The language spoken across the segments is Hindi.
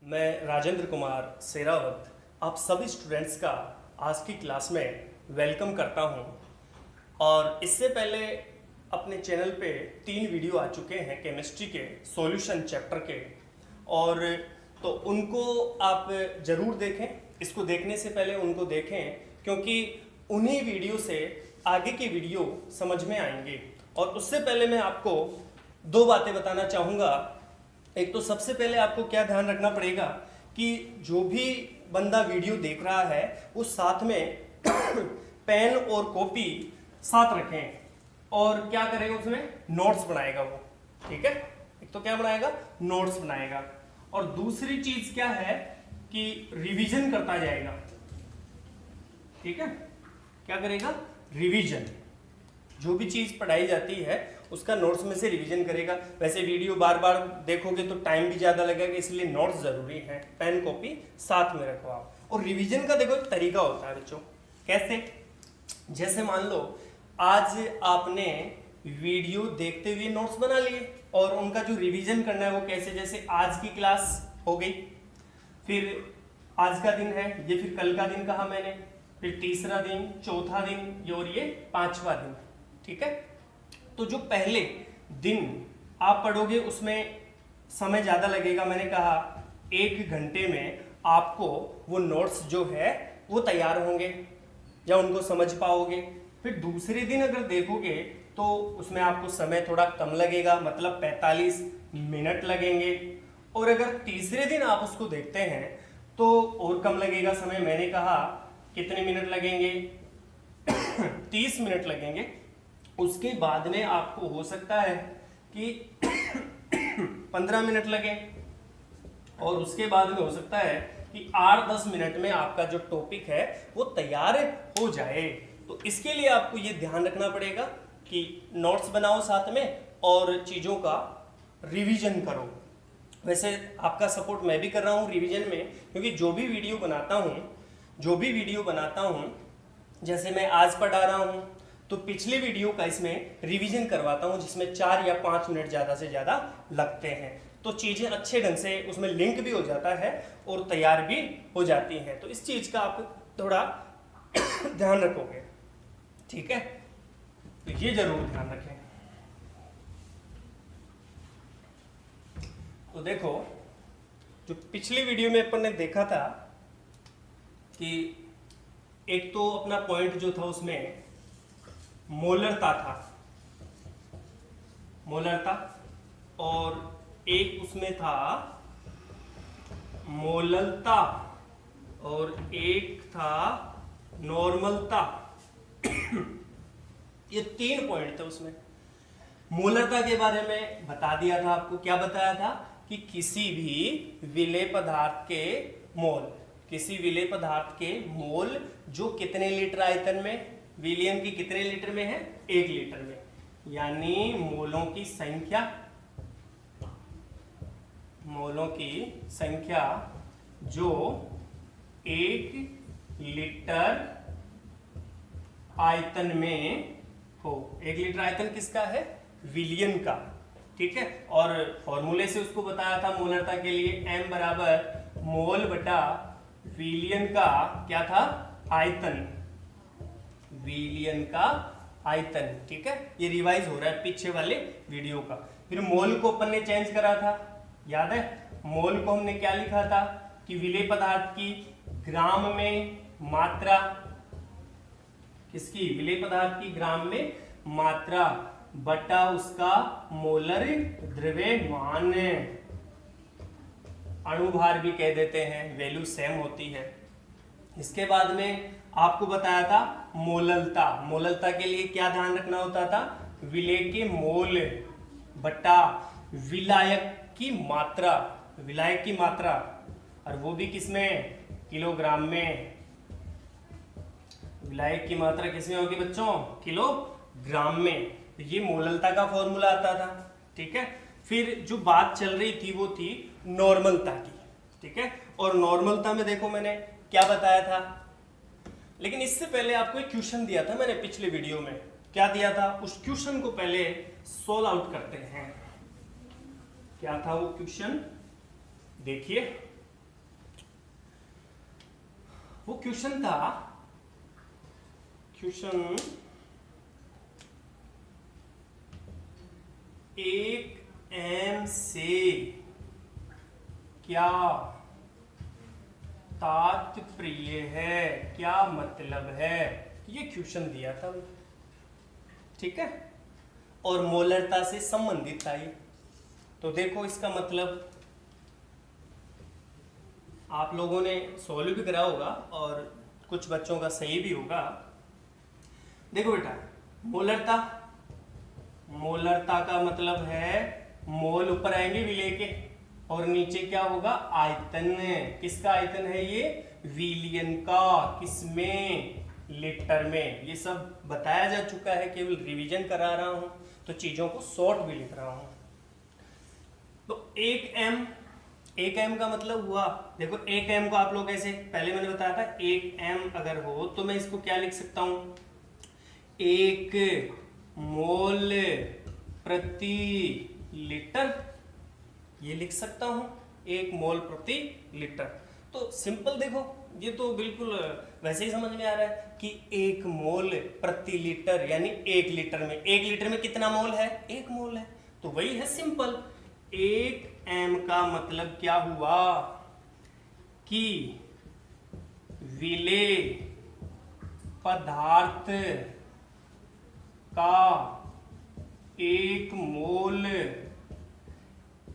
मैं राजेंद्र कुमार सेरावत आप सभी स्टूडेंट्स का आज की क्लास में वेलकम करता हूं। और इससे पहले अपने चैनल पे 3 वीडियो आ चुके हैं केमिस्ट्री के सॉल्यूशन चैप्टर के, और तो उनको आप ज़रूर देखें। इसको देखने से पहले उनको देखें, क्योंकि उन्हीं वीडियो से आगे के वीडियो समझ में आएंगे। और उससे पहले मैं आपको 2 बातें बताना चाहूँगा। एक तो सबसे पहले आपको क्या ध्यान रखना पड़ेगा कि जो भी बंदा वीडियो देख रहा है वो साथ में पेन और कॉपी साथ रखें, और क्या करेगा उसमें नोट्स बनाएगा वो, ठीक है। एक तो क्या बनाएगा, नोट्स बनाएगा, और दूसरी चीज क्या है कि रिवीजन करता जाएगा, ठीक है। क्या करेगा, रिवीजन। जो भी चीज पढ़ाई जाती है उसका नोट्स में से रिवीजन करेगा। वैसे वीडियो बार बार देखोगे तो टाइम भी ज़्यादा लगेगा, इसलिए नोट्स ज़रूरी है। पेन कॉपी साथ में रखो आप। और रिवीजन का देखो एक तरीका होता है बच्चों, कैसे, जैसे मान लो आज आपने वीडियो देखते हुए नोट्स बना लिए, और उनका जो रिवीजन करना है वो कैसे, जैसे आज की क्लास हो गई, फिर आज का दिन है ये, फिर कल का दिन कहा मैंने, फिर तीसरा दिन, चौथा दिन, और ये 5वां दिन, ठीक है। तो जो पहले दिन आप पढ़ोगे उसमें समय ज़्यादा लगेगा। मैंने कहा 1 घंटे में आपको वो नोट्स जो है वो तैयार होंगे या उनको समझ पाओगे। फिर दूसरे दिन अगर देखोगे तो उसमें आपको समय थोड़ा कम लगेगा, मतलब 45 मिनट लगेंगे। और अगर तीसरे दिन आप उसको देखते हैं तो और कम लगेगा समय। मैंने कहा कितने मिनट लगेंगे 30 मिनट लगेंगे। उसके बाद में आपको हो सकता है कि 15 मिनट लगे, और उसके बाद में हो सकता है कि 8-10 मिनट में आपका जो टॉपिक है वो तैयार हो जाए। तो इसके लिए आपको ये ध्यान रखना पड़ेगा कि नोट्स बनाओ साथ में और चीज़ों का रिवीजन करो। वैसे आपका सपोर्ट मैं भी कर रहा हूँ रिवीजन में, क्योंकि जो भी वीडियो बनाता हूँ जैसे मैं आज पढ़ा रहा हूँ तो पिछले वीडियो का इसमें रिवीजन करवाता हूं, जिसमें 4 या 5 मिनट ज़्यादा से ज़्यादा लगते हैं। तो चीज़ें अच्छे ढंग से उसमें लिंक भी हो जाता है और तैयार भी हो जाती हैं। तो इस चीज़ का आप थोड़ा ध्यान रखोगे, ठीक है। तो ये जरूर ध्यान रखें। तो देखो, जो पिछली वीडियो में अपन ने देखा था कि एक तो अपना पॉइंट जो था उसमें मोलरता था, मोलरता, और एक उसमें था मोललता, और एक था नॉर्मलता। ये 3 पॉइंट थे उसमें। मोलरता के बारे में बता दिया था आपको। क्या बताया था कि किसी भी विलेय पदार्थ के मोल, किसी विलेय पदार्थ के मोल जो कितने लीटर आयतन में, विलियन की कितने लीटर में है, 1 लीटर में, यानी मोलों की संख्या जो 1 लीटर आयतन में हो। 1 लीटर आयतन किसका है, विलियन का, ठीक है। और फॉर्मूले से उसको बताया था मोलरता के लिए, m बराबर मोल बटा विलियन का क्या था, आयतन, विलियन का आयतन, ठीक है। ये रिवाइज हो रहा है पीछे वाले वीडियो का। फिर मोल को अपन ने चेंज करा था, याद है। मोल को हमने क्या लिखा था कि विलेय पदार्थ की ग्राम में मात्रा, किसकी, विलेय पदार्थ की ग्राम में मात्रा बटा उसका मोलर द्रव्यमान, अणुभार भी कह देते हैं, वैल्यू सेम होती है। इसके बाद में आपको बताया था मोललता। मोललता के लिए क्या ध्यान रखना होता था, विलेय के मोल बटा विलायक की मात्रा, विलायक की मात्रा, और वो भी किसमें, किलोग्राम में। विलायक की मात्रा किसमें होगी बच्चों, किलोग्राम में। तो ये मोललता का फॉर्मूला आता था, ठीक है। फिर जो बात चल रही थी वो थी नॉर्मलता की, ठीक है। और नॉर्मलता में देखो मैंने क्या बताया था, लेकिन इससे पहले आपको एक क्वेश्चन दिया था मैंने पिछले वीडियो में। क्या दिया था, उस क्वेश्चन को पहले सोल्व आउट करते हैं। क्या था वो क्वेश्चन, देखिए वो क्वेश्चन था, क्वेश्चन 1 m से क्या तात्पर्य है, क्या मतलब है, ये क्वेश्चन दिया था। ठीक है, और मोलरता से संबंधित था ये। तो देखो इसका मतलब आप लोगों ने सॉल्व भी करा होगा और कुछ बच्चों का सही भी होगा। देखो बेटा, मोलरता, मोलरता का मतलब है मोल ऊपर आएंगे विलेय के और नीचे क्या होगा, आयतन। किसका आयतन है ये, विलियन का। किसमें, लीटर में। ये सब बताया जा चुका है, केवल रिवीजन करा रहा हूं, तो चीजों को शॉर्ट भी लिख रहा हूं। तो 1 m का मतलब हुआ, देखो 1 m को आप लोग ऐसे, पहले मैंने बताया था 1 m अगर हो तो मैं इसको क्या लिख सकता हूं, 1 मोल प्रति लीटर, ये लिख सकता हूं, 1 मोल प्रति लीटर। तो सिंपल, देखो ये तो बिल्कुल वैसे ही समझ में आ रहा है कि 1 मोल प्रति लीटर यानी 1 लीटर में, 1 लीटर में कितना मोल है, 1 मोल है। तो वही है सिंपल। 1 m का मतलब क्या हुआ कि विलेय पदार्थ का 1 मोल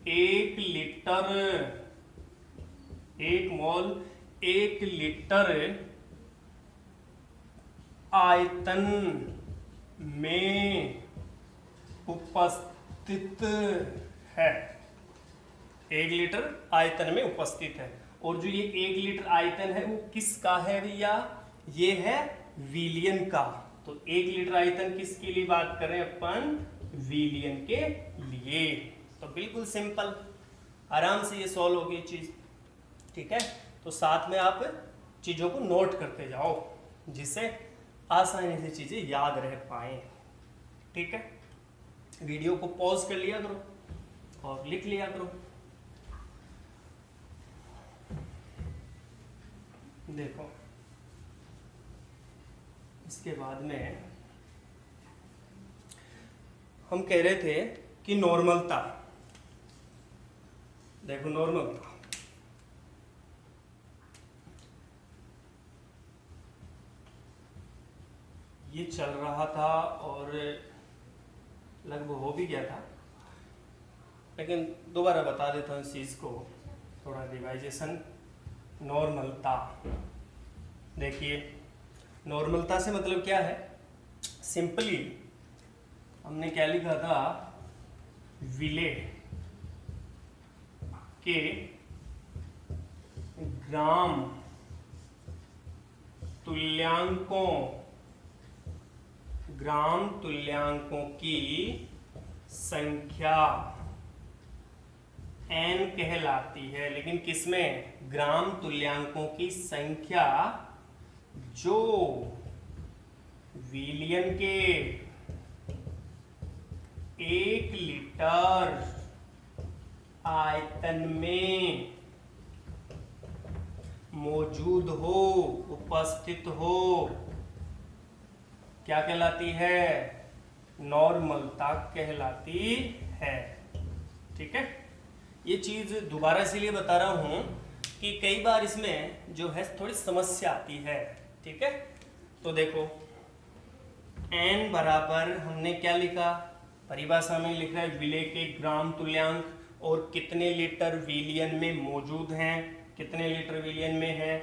1 लीटर, 1 मोल 1 लीटर आयतन में उपस्थित है, 1 लीटर आयतन में उपस्थित है। और जो ये 1 लीटर आयतन है वो किसका है भैया, ये है विलियन का। तो 1 लीटर आयतन किसके लिए बात कर रहे हैं अपन, विलियन के लिए। तो बिल्कुल सिंपल, आराम से ये सॉल्व होगी चीज। ठीक है, तो साथ में आप चीजों को नोट करते जाओ जिससे आसानी से चीजें याद रह पाए। ठीक है, वीडियो को पॉज कर लिया करो और लिख लिया करो। देखो इसके बाद में हम कह रहे थे कि नॉर्मलता, देखो नॉर्मलता, ये चल रहा था और लगभग हो भी गया था, लेकिन दोबारा बता देता हूँ इस चीज को, थोड़ा रिवाइजेशन। नॉर्मलता, देखिए नॉर्मलता से मतलब क्या है, सिंपली हमने क्या लिखा था, विलेय के ग्राम तुल्यांकों, ग्राम तुल्यांकों की संख्या n कहलाती है। लेकिन किसमें, ग्राम तुल्यांकों की संख्या जो विलियन के 1 लीटर आयतन में मौजूद हो, उपस्थित हो, क्या कहलाती है, नॉर्मलता कहलाती है। ठीक है, ये चीज दोबारा इसलिए बता रहा हूं कि कई बार इसमें जो है थोड़ी समस्या आती है। ठीक है, तो देखो n बराबर हमने क्या लिखा, परिभाषा में लिखा है विलेय के ग्राम तुल्यांक और कितने लीटर विलियन में मौजूद हैं, कितने लीटर विलियन में है,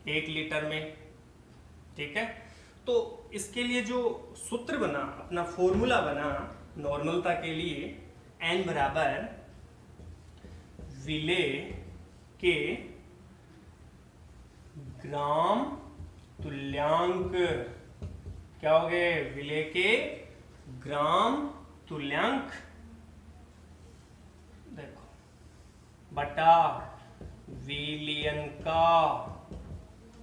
1 लीटर में। ठीक है, तो इसके लिए जो सूत्र बना, अपना फॉर्मूला बना नॉर्मलता के लिए, n बराबर विलेय के ग्राम तुल्यांक, क्या हो गए, विलेय के ग्राम तुल्यांक, देखो बटा विलियन का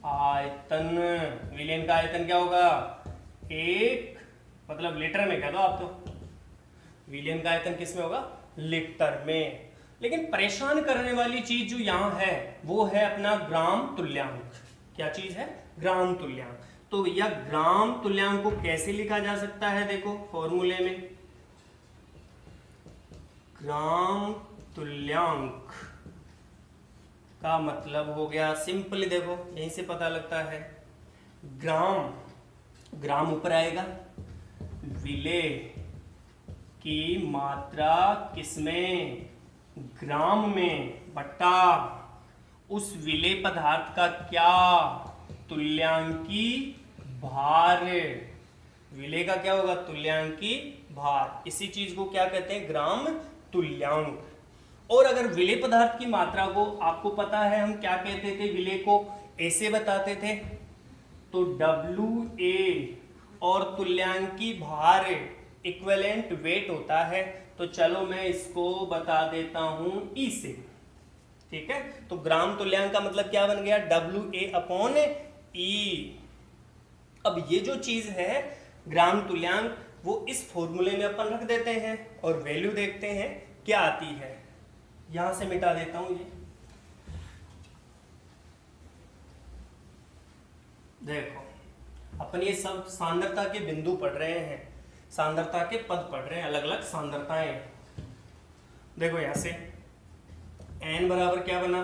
आयतन। विलियन का आयतन क्या होगा, 1, मतलब लीटर में कह दो आप, तो विलियन का आयतन किस में होगा, लीटर में। लेकिन परेशान करने वाली चीज जो यहां है वो है अपना ग्राम तुल्यांक। क्या चीज है? ग्राम तुल्यांक। तो भैया ग्राम तुल्यांक को कैसे लिखा जा सकता है? देखो फॉर्मूले में, ग्राम तुल्यांक का मतलब हो गया सिंपली, देखो यहीं से पता लगता है, ग्राम, ग्राम ऊपर आएगा, विलेय की मात्रा किसमें? ग्राम में, बटा उस विलेय पदार्थ का क्या? तुल्यांकी भार। विलेय का क्या होगा? तुल्यांकी भार। इसी चीज को क्या कहते हैं? ग्राम तुल्यांक। और अगर विलेय पदार्थ की मात्रा को आपको पता है हम क्या कहते थे? विलेय को ऐसे बताते थे, तो WA और तुल्यांकी भार इक्विवेलेंट वेट होता है। तो चलो मैं इसको बता देता हूं E से, ठीक है। तो ग्राम तुल्यांक का मतलब क्या बन गया? WA/E। अब ये जो चीज है ग्राम तुल्यांक, वो इस फॉर्मूले में अपन रख देते हैं और वैल्यू देखते हैं क्या आती है। यहां से मिटा देता हूं ये, देखो अपन ये सब सांद्रता के बिंदु पढ़ रहे हैं, सांद्रता के पद पढ़ रहे हैं, अलग अलग सांद्रताएं। देखो यहां से n बराबर क्या बना?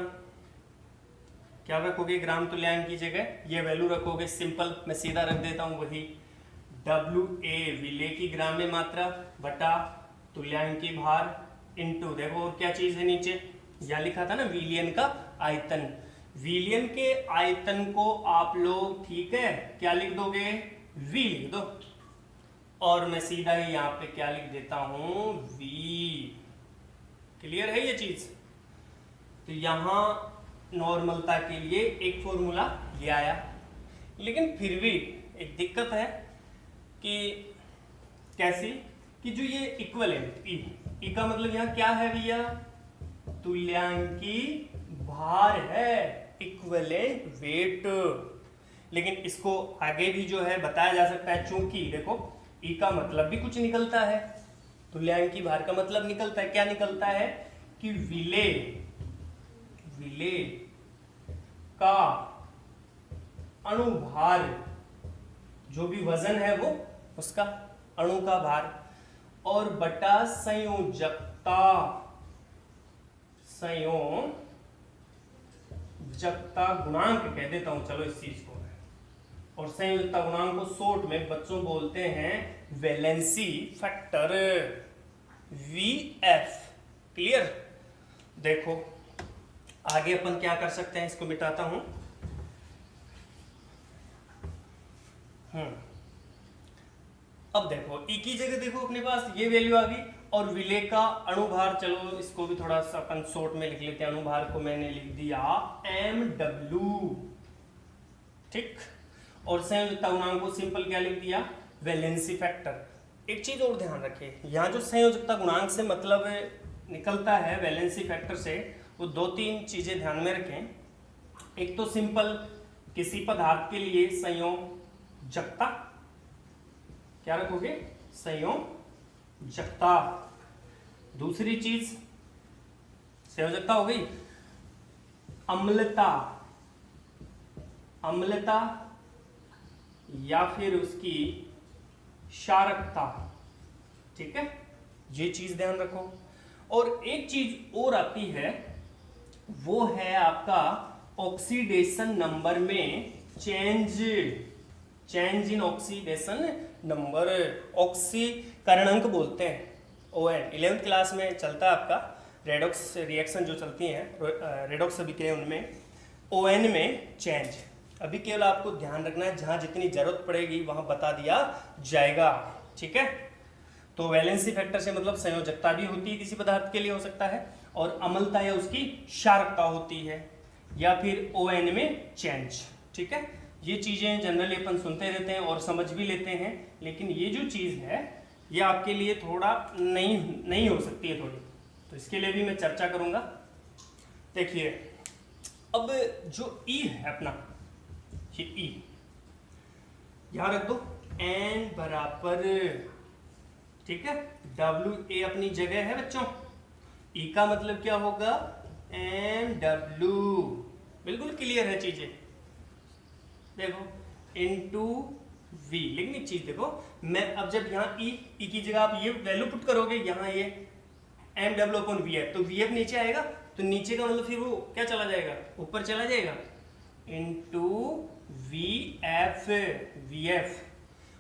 क्या रखोगे ग्राम तुल्यांक की जगह? ये वैल्यू रखोगे, सिंपल मैं सीधा रख देता हूं वही, WA विलेय की ग्राम में मात्रा बटा तुल्यांक की भार इनटू, देखो और क्या चीज है नीचे, यहां लिखा था ना विलियन का आयतन। विलियन के आयतन को आप लोग, ठीक है, क्या लिख दोगे? V लिख दो। और मैं सीधा ही यहां पे क्या लिख देता हूं? V। क्लियर है ये चीज? तो यहां नॉर्मलता के लिए एक फॉर्मूला ले आया, लेकिन फिर भी एक दिक्कत है कि कैसी, कि जो ये इक्विवेलेंट ई का मतलब यहां क्या है भैया? तुल्यांकी भार है, इक्विवेलेंट वेट। लेकिन इसको आगे भी जो है बताया जा सकता है, चूंकि देखो ई का मतलब भी कुछ निकलता है, तुल्यांकी भार का मतलब निकलता है, क्या निकलता है? कि विलेय का अणुभार, जो भी वजन है वो उसका अणु का भार, और बटा संयोजकता, संयोजकता गुणांक कह देता हूं चलो इस चीज को। और संयोजकता गुणांक को शॉर्ट में बच्चों बोलते हैं वैलेंसी फैक्टर, VF। क्लियर? देखो आगे अपन क्या कर सकते हैं, इसको मिटाता हूं। अब देखो E की जगह देखो अपने पास ये वैल्यू आ गई, और विलेय का अणुभार, चलो इसको भी थोड़ा सा अपन शॉर्ट में लिख लेते हैं। अणुभार को मैंने लिख दिया MW, ठीक। और संयोजकता गुणांक को सिंपल क्या लिख दिया? Valency factor. एक चीज और ध्यान रखें, यहाँ जो संयोजकता गुणांक से मतलब निकलता है वैलेंसी फैक्टर से, वो दो तीन चीजें ध्यान में रखें। एक तो सिंपल किसी पदार्थ के लिए संयोजकता, क्या रखोगे? संयोजकता। दूसरी चीज संयोजकता हो गई, अम्लता, अम्लता या फिर उसकी क्षारकता, ठीक है, ये चीज ध्यान रखो। और एक चीज और आती है, वो है आपका ऑक्सीडेशन नंबर में चेंज इन ऑक्सीडेशन नंबर, ऑक्सीकरणांक बोलते हैं। ON 11th क्लास में चलता है आपका, रेडॉक्स रिएक्शन जो चलती हैं, रेडॉक्स अभिक्रिया, उनमें ON में चेंज। अभी केवल आपको ध्यान रखना है, जहां जितनी जरूरत पड़ेगी वहां बता दिया जाएगा, ठीक है। तो वैलेंसी फैक्टर से मतलब संयोजकता भी होती है, किसी पदार्थ के लिए हो सकता है, और अम्लता या उसकी क्षारकता होती है, या फिर ON में चेंज, ठीक है। ये चीजें जनरली अपन सुनते रहते हैं और समझ भी लेते हैं, लेकिन ये जो चीज है ये आपके लिए थोड़ा नहीं हो सकती है थोड़ी, तो इसके लिए भी मैं चर्चा करूंगा। देखिए अब जो E है अपना, ये E यहां रख दो, N बराबर, ठीक है, WA अपनी जगह है बच्चों। E का मतलब क्या होगा? MW। बिल्कुल क्लियर है चीजें, देखो इनटू v, लेकिन एक चीज देखो, मैं अब जब यहाँ ई की जगह आप ये वैल्यू पुट करोगे, यहाँ ये M W upon V F, तो वी एफ नीचे आएगा, तो नीचे का मतलब फिर वो क्या चला जाएगा, ऊपर चला जाएगा, इनटू वी एफ।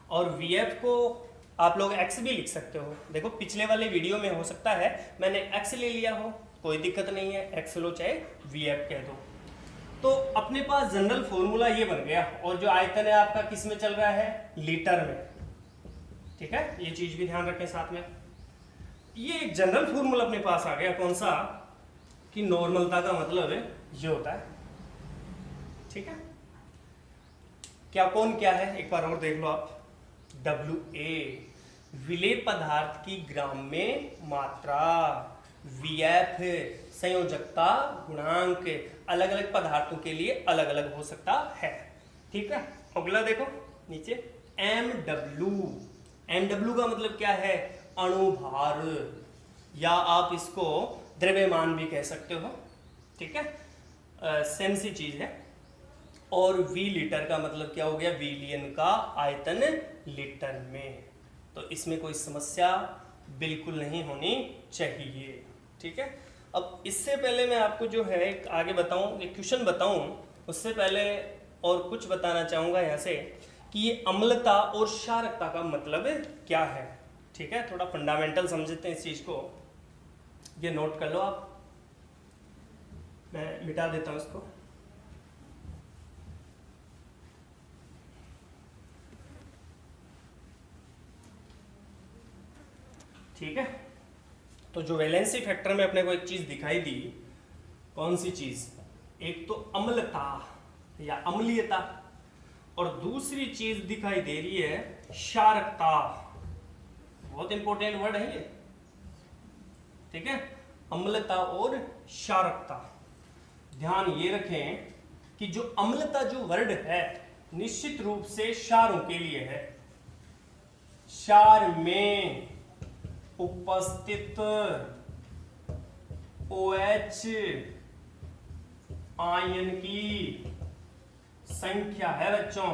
और वी एफ को आप लोग एक्स भी लिख सकते हो। देखो पिछले वाले वीडियो में हो सकता है मैंने एक्स ले लिया हो, कोई दिक्कत नहीं है, एक्स लो चाहे वी एफ कह दो। तो अपने पास जनरल फॉर्मूला ये बन गया, और जो आयतन है आपका किस में चल रहा है, लीटर में। ठीक है, ये चीज भी ध्यान रखें साथ में। ये एक जनरल फॉर्मूला अपने पास आ गया, कौन सा, कि नॉर्मलता का मतलब है ये होता है। ठीक है, क्या कौन क्या है एक बार और देख लो आप। WA विलेय पदार्थ की ग्राम में मात्रा, VF संयोजकता गुणांक, अलग अलग पदार्थों के लिए अलग अलग हो सकता है। ठीक है, अगला देखो नीचे MW का मतलब क्या है, अणुभार, या आप इसको द्रव्यमान भी कह सकते हो। ठीक है, सेम सी चीज है। और V लीटर का मतलब क्या हो गया, विलियन का आयतन लीटर में। तो इसमें कोई समस्या बिल्कुल नहीं होनी चाहिए। ठीक है, अब इससे पहले मैं आपको जो है एक आगे बताऊं, एक क्वेश्चन बताऊं, उससे पहले और कुछ बताना चाहूंगा यहाँ से कि ये अम्लता और क्षारकता का मतलब क्या है। ठीक है, थोड़ा फंडामेंटल समझते हैं इस चीज को, ये नोट कर लो आप, मैं मिटा देता हूं इसको। ठीक है, तो जो वैलेंसी फैक्टर में अपने को एक चीज दिखाई दी, कौन सी चीज, एक तो अम्लता या अम्लीयता, और दूसरी चीज दिखाई दे रही है क्षारकता। बहुत इंपॉर्टेंट वर्ड है ये। ठीक है, अम्लता और क्षारकता। ध्यान ये रखें कि जो अम्लता जो वर्ड है निश्चित रूप से क्षारों के लिए है। क्षार में उपस्थित OH आयन की संख्या है बच्चों।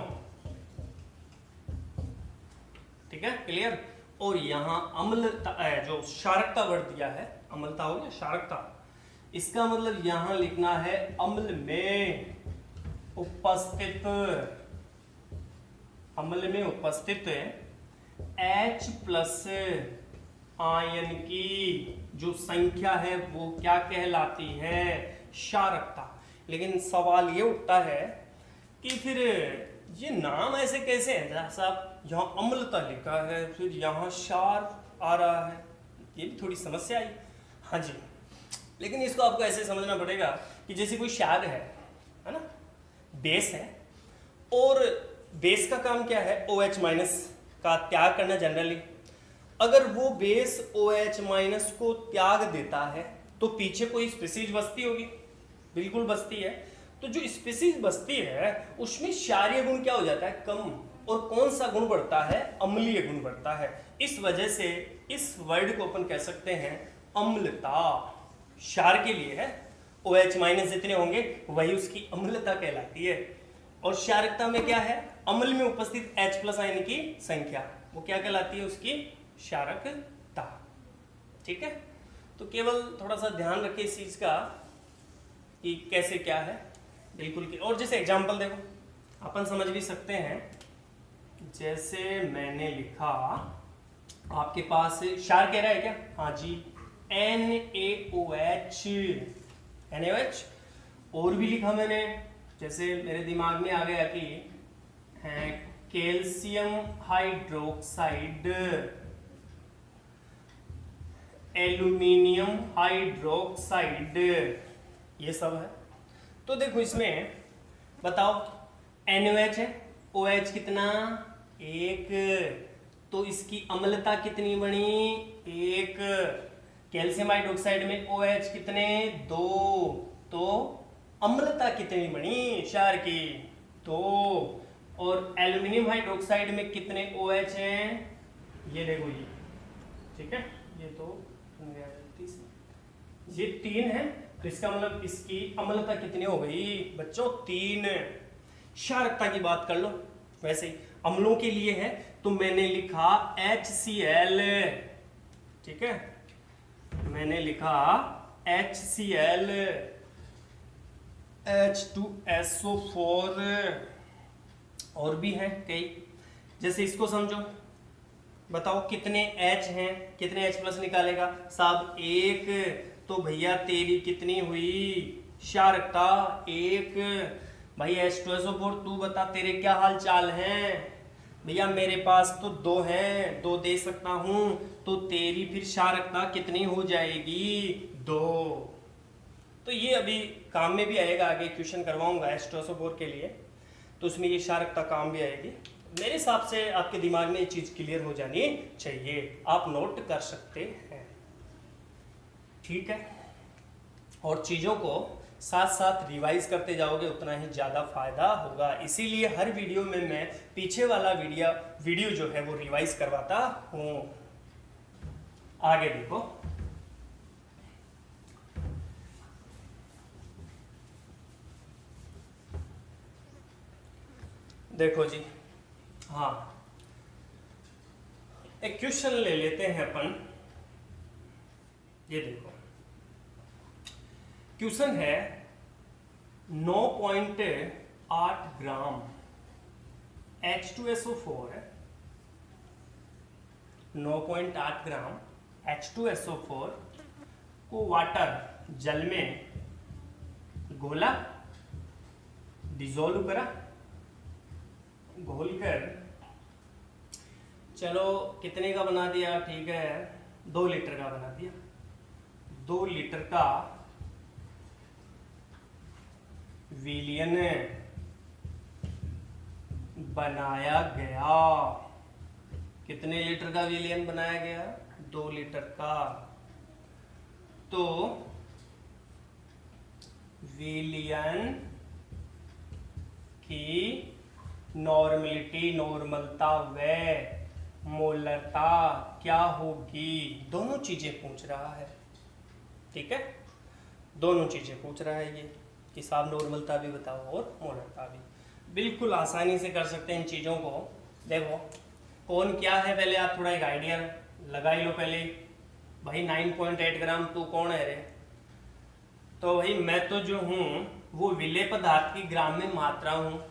ठीक है, क्लियर। और यहां अम्लता जो क्षारकता वर्ड दिया है, अम्लता हो गया क्षारकता, इसका मतलब यहां लिखना है अम्ल में उपस्थित, अम्ल में उपस्थित H प्लस आयन की जो संख्या है वो क्या कहलाती है, क्षारकता। लेकिन सवाल ये उठता है कि फिर ये नाम ऐसे कैसे हैं साहब, यहाँ अम्लता लिखा है फिर यहाँ क्षार आ रहा है, ये भी थोड़ी समस्या आई। हाँ जी, लेकिन इसको आपको ऐसे समझना पड़ेगा कि जैसे कोई क्षार है ना, बेस है, और बेस का काम क्या है, OH माइनस का त्याग करना जनरली। अगर वो बेस OH माइनस को त्याग देता है तो पीछे कोई स्पीसीज बसती होगी, बिल्कुल बसती है। तो जो स्पीसीज बसती है उसमें क्षारीय गुण क्या हो जाता है, कम, और कौन सा गुण बढ़ता है, अम्लीय गुण बढ़ता है। इस वजह से इस वर्ड को अपन कह सकते हैं अम्लता। क्षार के लिए है OH माइनस जितने होंगे वही उसकी अम्लता कहलाती है। और क्षारकता में क्या है, अम्ल में उपस्थित H प्लस आयन की संख्या, वो क्या कहलाती है, उसकी क्षारकता। ठीक है, तो केवल थोड़ा सा ध्यान रखिए इस चीज का कि कैसे क्या है, बिल्कुल की। और जैसे एग्जांपल देखो अपन समझ भी सकते हैं, जैसे मैंने लिखा, आपके पास क्षार कह रहा है क्या, हाँ जी, NaOH, और भी लिखा मैंने, जैसे मेरे दिमाग में आ गया कि कैल्शियम हाइड्रोक्साइड, एल्यूमिनियम हाइड्रोक्साइड, ये सब है। तो देखो इसमें बताओ, NaOH है, OH कितना, 1, तो इसकी अम्लता कितनी बनी, 1। कैल्शियम हाइड्रोक्साइड में OH कितने, 2, तो अम्लता कितनी बनी क्षार की, 2। और एल्यूमिनियम हाइड्रोक्साइड में कितने OH हैं, ये देखो ये, ठीक है, ये तो ये 3 है, तो इसका मतलब इसकी अम्लता कितनी हो गई बच्चों, 3। क्षारकता की बात कर लो, वैसे ही अम्लों के लिए है तो मैंने लिखा HCl, ठीक है, मैंने लिखा HCl, H2SO4, और भी है कई, जैसे इसको समझो, बताओ कितने H हैं, कितने H प्लस निकालेगा साहब, एक, तो भैया तेरी कितनी हुई क्षारकता, एक। भाई H2SO4 तू बता तेरे क्या हाल चाल हैं, भैया मेरे पास तो दो हैं, दो दे सकता हूं, तो तेरी फिर क्षारकता कितनी हो जाएगी, दो। तो ये अभी काम में भी आएगा, आगे क्वेश्चन करवाऊंगा H2SO4 के लिए, तो उसमें ये क्षारकता काम भी आएगी। मेरे हिसाब से आपके दिमाग में ये चीज क्लियर हो जानी चाहिए, आप नोट कर सकते हैं, ठीक है। और चीजों को साथ साथ रिवाइज करते जाओगे उतना ही ज़्यादा फायदा होगा, इसीलिए हर वीडियो में मैं पीछे वाला वीडियो जो है वो रिवाइज करवाता हूँ। आगे देखो, देखो जी, हाँ एक क्वेश्चन ले लेते हैं अपन, ये देखो क्वेश्चन है 9.8 ग्राम H2SO4 है, 9.8 ग्राम H2SO4 को वाटर जल में घोला, डिजोल्व करा, घोलकर चलो कितने का बना दिया, ठीक है 2 लीटर का बना दिया, 2 लीटर का विलियन बनाया गया। कितने लीटर का विलियन बनाया गया, 2 लीटर का। तो विलियन की नॉर्मलिटी, नॉर्मलता व मोलरता क्या होगी, दोनों चीजें पूछ रहा है, ठीक है, दोनों चीजें पूछ रहा है ये कि साहब नॉर्मलता भी बताओ और मोलरता भी। बिल्कुल आसानी से कर सकते हैं इन चीज़ों को। देखो कौन क्या है, पहले आप थोड़ा एक आइडिया लगा ही लो पहले। भाई 9.8 ग्राम तू कौन है रे, तो भाई मैं तो जो हूँ वो विलेय पदार्थ की ग्राम में मात्रा हूँ,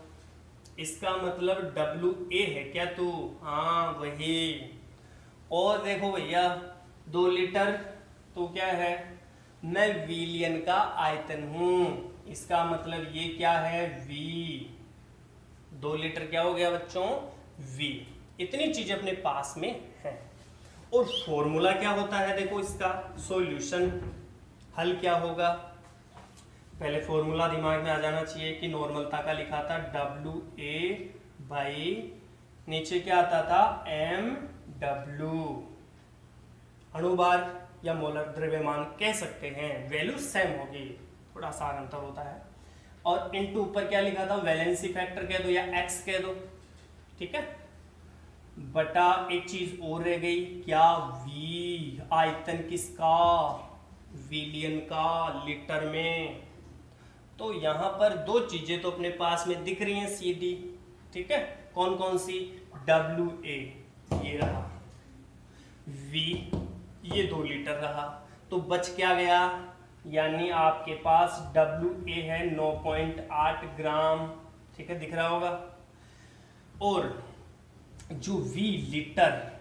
इसका मतलब WA है क्या तू, हाँ वही। और देखो भैया 2 लीटर तो क्या है, मैं विलियन का आयतन हूँ, इसका मतलब ये क्या है V, 2 लीटर क्या हो गया बच्चों V। इतनी चीजें अपने पास में है। और फॉर्मूला क्या होता है, देखो इसका सॉल्यूशन हल क्या होगा, पहले फॉर्मूला दिमाग में आ जाना चाहिए कि नॉर्मलता का लिखा था WA बाई नीचे क्या आता था MW, अणुभार या मोलर द्रव्यमान कह सकते हैं, वैल्यू सेम होगी, थोड़ा सा अंतर होता है। और इनटू ऊपर क्या लिखा था, वैलेंसी फैक्टर कह दो या X कह दो, ठीक है, बटा एक चीज और रह गई क्या, V, आयतन किसका, विलियन का लीटर में। तो यहां पर 2 चीजें तो अपने पास में दिख रही हैं सीधी, ठीक है, कौन कौन सी, WA ये रहा, V ये 2 लीटर रहा, तो बच क्या गया, यानी आपके पास WA है 9.8 ग्राम, ठीक है दिख रहा होगा, और जो V लीटर,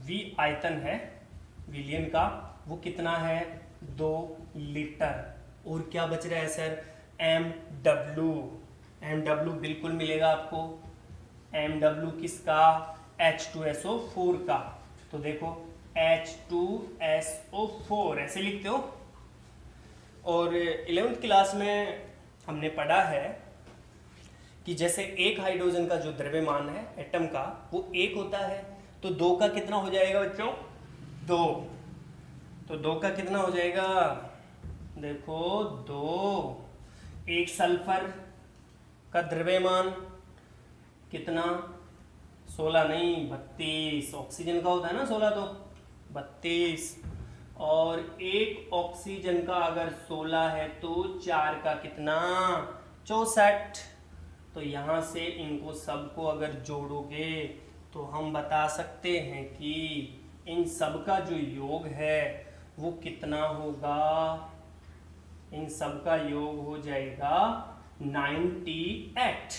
V आयतन है विलियन का, वो कितना है 2 लीटर। और क्या बच रहा है सर, MW बिल्कुल मिलेगा आपको, MW किसका, H2SO4 का। तो देखो H2SO4 ऐसे लिखते हो। और 11th क्लास में हमने पढ़ा है कि जैसे एक हाइड्रोजन का जो द्रव्यमान है एटम का वो 1 होता है, तो 2 का कितना हो जाएगा बच्चों, 2, तो 2 का कितना हो जाएगा, देखो 2। एक सल्फर का द्रव्यमान कितना, 16 नहीं 32, ऑक्सीजन का होता है ना 16, तो 32, और एक ऑक्सीजन का अगर 16 है तो 4 का कितना, 64, तो तो यहाँ से इनको सबको अगर जोड़ोगे तो हम बता सकते हैं कि इन सब का जो योग है वो कितना होगा। इन सब का योग हो जाएगा 98,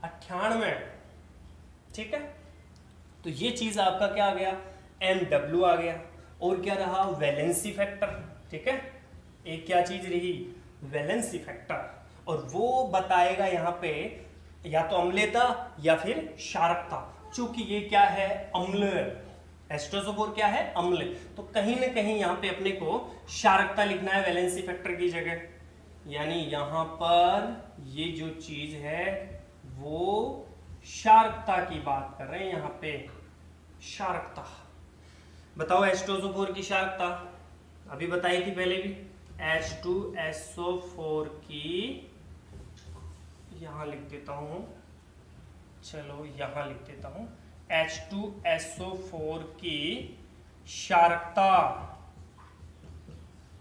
98। ठीक है, तो ये चीज आपका क्या आ गया, MW आ गया। और क्या रहा, वैलेंसी फैक्टर। ठीक है, एक क्या चीज रही, वैलेंसी फैक्टर, और वो बताएगा यहाँ पे या तो अम्लता या फिर क्षारकता। चूंकि ये क्या है, अम्ल, H2SO4 क्या है, अम्ल, तो कहीं ना कहीं यहाँ पे अपने को क्षारकता लिखना है वैलेंसी फैक्टर की जगह। यानी यहाँ पर ये जो चीज है वो क्षारकता की बात कर रहे हैं यहाँ पे, क्षारकता। बताओ H2SO4 की क्षारकता, अभी बताई थी पहले भी, H2SO4 की, यहां लिख देता हूं, चलो यहां लिख देता हूं, H2SO4 की क्षारकता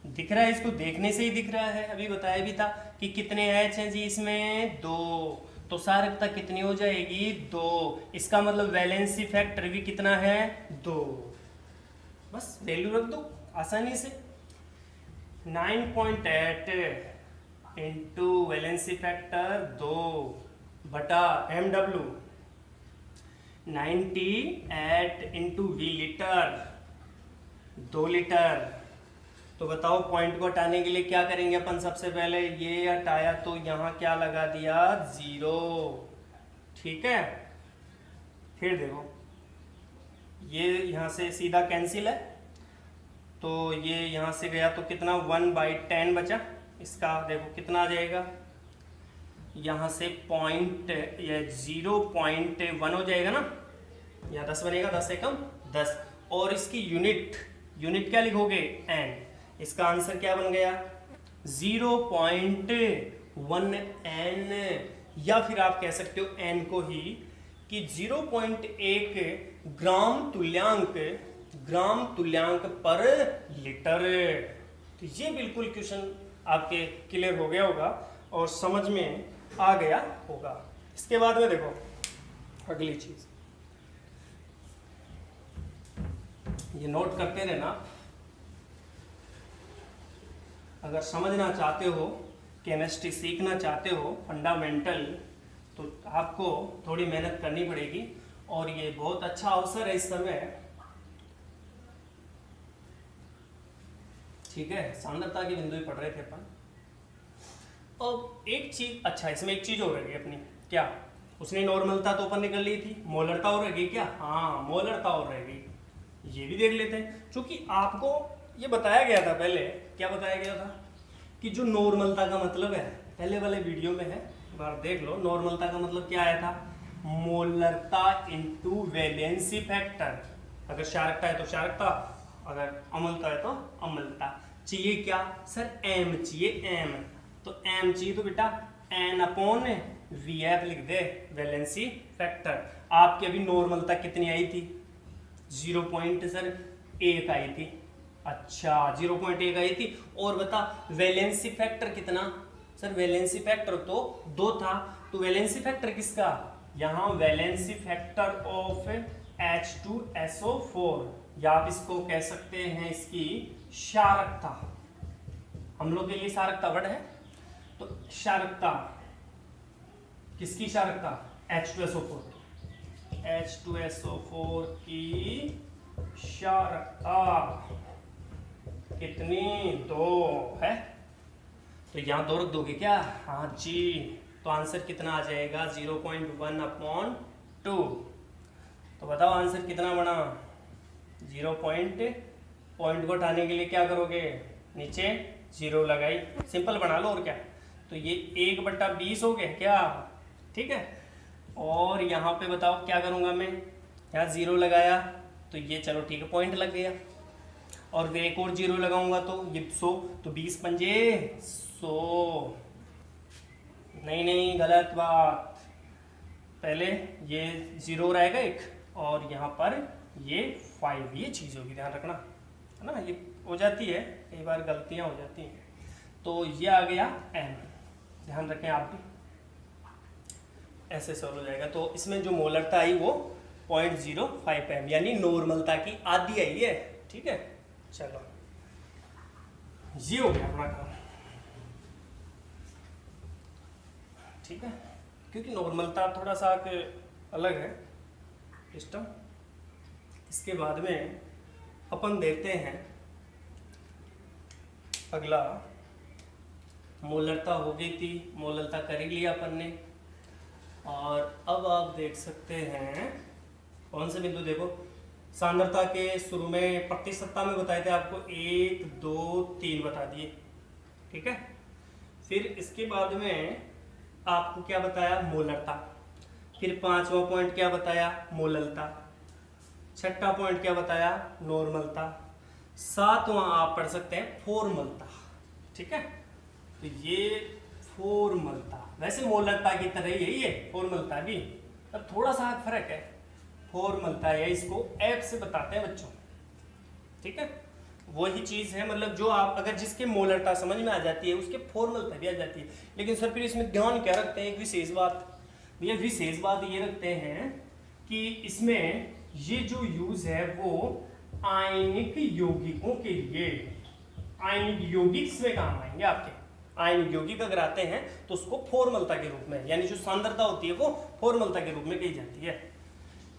दिख रहा है, इसको देखने से ही दिख रहा है, अभी बताया भी था कि कितने H हैं जी इसमें, 2, तो क्षारकता कितनी हो जाएगी, 2। इसका मतलब वैलेंसी फैक्टर भी कितना है, 2। बस वैल्यू रख दो आसानी से, 9.8 इंटू वैलेंसी फैक्टर 2 बटा MW, 98 into V litre, 2 litre. तो बताओ पॉइंट को हटाने के लिए क्या करेंगे अपन, सबसे पहले ये हटाया तो यहाँ क्या लगा दिया, 0। ठीक है, फिर देखो ये यहाँ से सीधा कैंसिल है, तो ये यहाँ से गया तो कितना, 1/10 बचा। इसका देखो कितना आ जाएगा, यहाँ से पॉइंट या 0.1 हो जाएगा ना, या 10 बनेगा, 10 से कम 10। और इसकी यूनिट क्या लिखोगे, n। इसका आंसर क्या बन गया, 0.1 n, या फिर आप कह सकते हो n को ही कि 0.1 ग्राम तुल्यांक पर लीटर। तो ये बिल्कुल क्वेश्चन आपके क्लियर हो गया होगा और समझ में आ गया होगा। इसके बाद में देखो अगली चीज, ये नोट करते रहना, अगर समझना चाहते हो, केमिस्ट्री सीखना चाहते हो फंडामेंटल, तो आपको थोड़ी मेहनत करनी पड़ेगी। और ये बहुत अच्छा अवसर है इस समय, ठीक है, सांद्रता की बिंदु ही पढ़ रहे थे अपन। और एक चीज, अच्छा इसमें एक चीज और रह गई अपनी, क्या, उसने नॉर्मलता तो अपन निकल ली थी, मोलरता और रह गई क्या, हाँ मोलरता और रह गई, ये भी देख लेते हैं। क्योंकि आपको ये बताया गया था पहले, क्या बताया गया था कि जो नॉर्मलता का मतलब है, पहले वाले वीडियो में है, एक बार देख लो, नॉर्मलता का मतलब क्या आया था, मोलरता इंटू वैलेंसी फैक्टर। अगर क्षारकता है तो क्षारकता, अगर अम्लता है तो अम्लता। चाहिए क्या सर, m चाहिए, m, तो m चाहिए तो बेटा n/VF लिख दे, वैलेंसी फैक्टर। आपकी अभी नॉर्मलता कितनी आई थी, 0.1 आई थी, अच्छा 0.1 आई थी। और बता वैलेंसी फैक्टर कितना, सर वैलेंसी फैक्टर तो 2 था, तो वैलेंसी फैक्टर किसका, यहाँ वैलेंसी फैक्टर ऑफ H2SO4, या आप इसको कह सकते हैं इसकी क्षारकता, हम लोग के लिए क्षारकता वर्ड है, तो क्षारकता किसकी क्षारकता, H2SO4 की क्षारकता कितनी, 2 है, तो यहाँ 2 रख दोगे क्या, हाँ जी, तो आंसर कितना आ जाएगा, 0.1/2। तो बताओ आंसर कितना बना, 0 पॉइंट को उठाने के लिए क्या करोगे, नीचे 0 लगाई, सिंपल बना लो और क्या। तो ये 1/20 हो गया क्या, ठीक है। और यहाँ पे बताओ क्या करूँगा मैं, यहाँ 0 लगाया तो ये चलो ठीक है पॉइंट लग गया, और एक और 0 लगाऊंगा तो ये 100, तो 20×5 100, नहीं गलत बात, पहले ये 0 रहेगा एक, और यहाँ पर ये 5, ये चीज़ होगी, ध्यान रखना है ना, ये हो जाती है कई बार, गलतियाँ हो जाती हैं। तो ये आ गया m, ध्यान रखें आप भी। ऐसे सॉल्व हो जाएगा। तो इसमें जो मोलरता आई वो 0.05 m यानी नॉर्मलता की आधी आई है। ठीक है, चलो ये हो गया अपना काम। ठीक है, क्योंकि नॉर्मलता थोड़ा सा अलग है सिस्टम। इसके बाद में अपन देखते हैं अगला, मोलरता हो गई थी, मोलरता कर ही लिया अपन ने। और अब आप देख सकते हैं कौन से बिंदु, देखो सांद्रता के शुरू में प्रतिशतता में बताए थे आपको 1 2 3 बता दिए। ठीक है, फिर इसके बाद में आपको क्या बताया, मोलरता। फिर 5वां पॉइंट क्या बताया, मोललता। 6ठा पॉइंट क्या बताया, नॉर्मलता। 7वां आप पढ़ सकते हैं फॉर्मलता। ठीक है, तो ये फॉर्मलता, वैसे मोलरता की तरह ही है ये फॉर्मलता भी, अब थोड़ा सा फर्क है। फॉर्मलता है, इसको एफ से बताते हैं बच्चों। ठीक है, वही चीज है, मतलब जो आप अगर जिसके मोलरता समझ में आ जाती है उसके फॉर्मलता भी आ जाती है। लेकिन सर फिर इसमें ध्यान क्या रखते हैं, एक विशेष बात, ये विशेष बात ये रखते हैं कि इसमें ये जो यूज है वो आयनिक यौगिकों के लिए, आयनिक यौगिक इसमें काम आएंगे आपके। आयनिक यौगिक अगर आते हैं तो उसको फॉर्मलता के रूप में, यानी जो सांद्रता होती है वो फॉर्मलता के रूप में कही जाती है।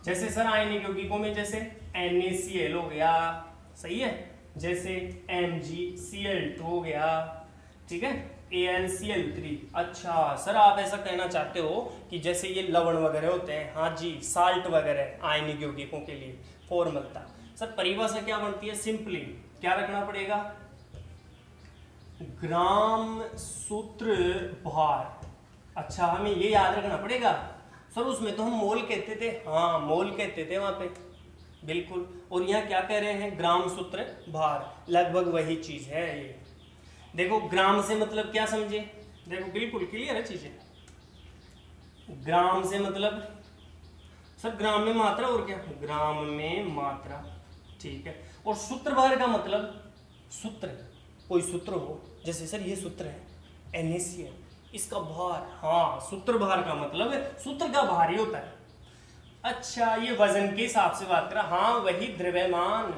जैसे सर आयनिक यौगिकों में जैसे NaCl हो गया, सही है, जैसे MgCl2 हो गया, ठीक है, AlCl3। अच्छा सर आप ऐसा कहना चाहते हो कि जैसे ये लवण वगैरह होते हैं, हाँ जी, साल्ट वगैरह आयनिक यौगिकों के लिए फॉर्मलता। सर परिभाषा क्या बनती है, सिंपली क्या रखना पड़ेगा, ग्राम सूत्र भार। अच्छा हमें ये याद रखना पड़ेगा। सर उसमें तो हम मोल कहते थे, हाँ मोल कहते थे वहां पे, बिल्कुल। और यहाँ क्या कह रहे हैं, ग्राम सूत्र भार, लगभग वही चीज है ये। देखो ग्राम से मतलब क्या समझे, देखो बिल्कुल क्लियर है चीजें। ग्राम से मतलब सर ग्राम में मात्रा, और क्या, ग्राम में मात्रा। ठीक है, और सूत्र भार का मतलब सूत्र, कोई सूत्र हो, जैसे सर ये सूत्र है NaCl, इसका भार, हाँ सूत्र भार का मतलब है सूत्र का भार ही होता है। अच्छा ये वजन के हिसाब से बात करा, हाँ वही द्रव्यमान,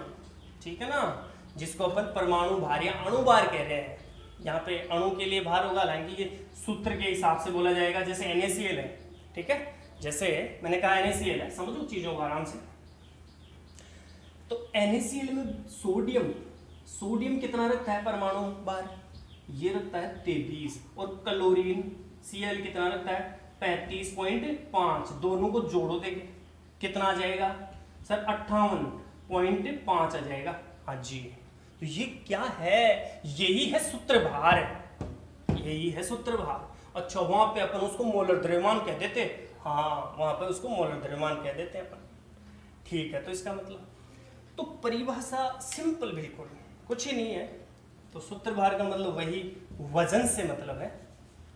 ठीक है ना, जिसको अपन परमाणु भार या अणु भार कह रहे हैं। यहाँ पे अणु के लिए भार होगा, हालांकि ये सूत्र के हिसाब से बोला जाएगा। जैसे NaCl है, ठीक है, जैसे मैंने कहा NaCl है, समझो चीजों को आराम से। तो NaCl में सोडियम कितना रखता है परमाणु भार, ये रखता है 23, और क्लोरीन Cl कितना रखता है 35.5। दोनों को जोड़ो देखे कितना आ जाएगा सर, 58.5 आ जाएगा। हाँ जी, तो ये क्या है, यही है सूत्र भार, यही है सूत्र भार। अच्छा वहां पे अपन उसको मोलर द्रव्यमान कह देते, हाँ वहां पे उसको मोलर द्रव्यमान कह देते हैं अपन। ठीक है, तो इसका मतलब, तो परिभाषा सिंपल, बिल्कुल कुछ ही नहीं है। तो सूत्र भार का मतलब वही वजन से मतलब है,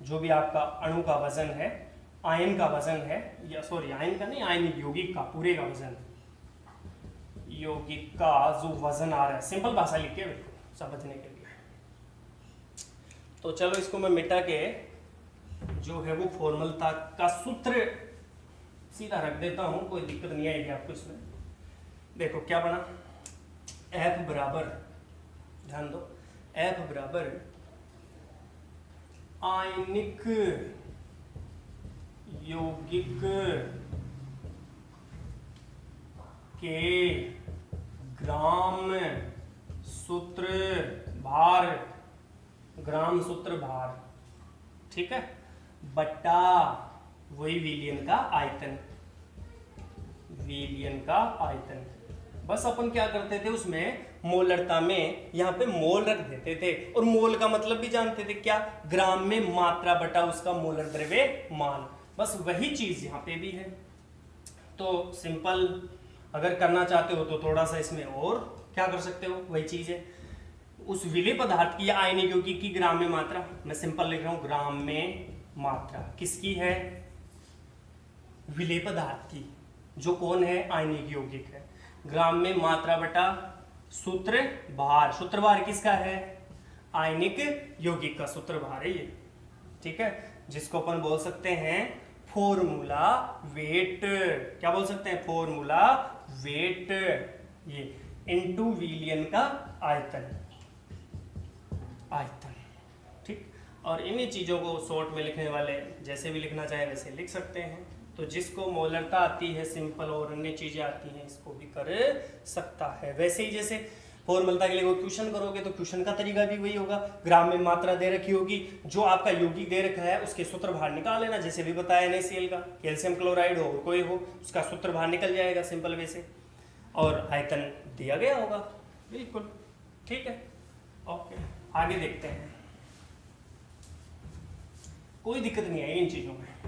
जो भी आपका अणु का वजन है, आयन का वजन है, या सॉरी आयन का नहीं, आयनिक यौगिक का पूरे का वजन, यौगिक का जो वजन आ रहा है, सिंपल भाषा लिखिए बिल्कुल समझने के लिए। तो चलो इसको मैं मिटा के जो है वो फॉर्मलता का सूत्र सीधा रख देता हूं, कोई दिक्कत नहीं आएगी आपको इसमें। देखो क्या बना, F बराबर, ध्यान दो, F बराबर आयनिक यौगिक के ग्राम सूत्र भार, ग्राम सूत्र भार, ठीक है, बट्टा वही विलयन का आयतन, विलयन का आयतन। बस अपन क्या करते थे उसमें मोलरता में यहाँ पे मोल रख देते थे, और मोल का मतलब भी जानते थे क्या, ग्राम में मात्रा बटा उसका मोलर द्रव्यमान। बस वही चीज यहाँ पे भी है। तो सिंपल अगर करना चाहते हो तो थोड़ा सा इसमें और क्या कर सकते हो, वही चीज है। उस विलेय पदार्थ की या आयनिक यौगिक की ग्राम में मात्रा, मैं सिंपल लिख रहा हूं, ग्राम में मात्रा किसकी है, विलेय पदार्थ की, जो कौन है, आयनिक यौगिक है। ग्राम में मात्रा बटा सूत्र भार, सूत्र भार किसका है, आयनिक यौगिक का सूत्र भार है ये, ठीक है, जिसको अपन बोल सकते हैं फॉर्मूला वेट, क्या बोल सकते हैं, फॉर्मूला वेट, ये इनटू विलियन का आयतन, आयतन, ठीक। और इन्हीं चीजों को शॉर्ट में लिखने वाले जैसे भी लिखना चाहे वैसे लिख सकते हैं। तो जिसको मोलरता आती है सिंपल और अन्य चीजें आती हैं इसको भी कर सकता है। वैसे ही जैसे फॉर्मूलता के लिए कोई क्वेश्चन करोगे तो क्वेश्चन का तरीका भी वही होगा, ग्राम में मात्रा दे रखी होगी, जो आपका यौगिक दे रखा है उसके सूत्र बाहर निकाल लेना, जैसे भी बताया NaCl का, कैल्शियम क्लोराइड हो कोई हो उसका सूत्र बाहर निकल जाएगा सिंपल वे से, और आयतन दिया गया होगा, बिल्कुल ठीक है। ओके आगे देखते हैं, कोई दिक्कत नहीं है इन चीजों में।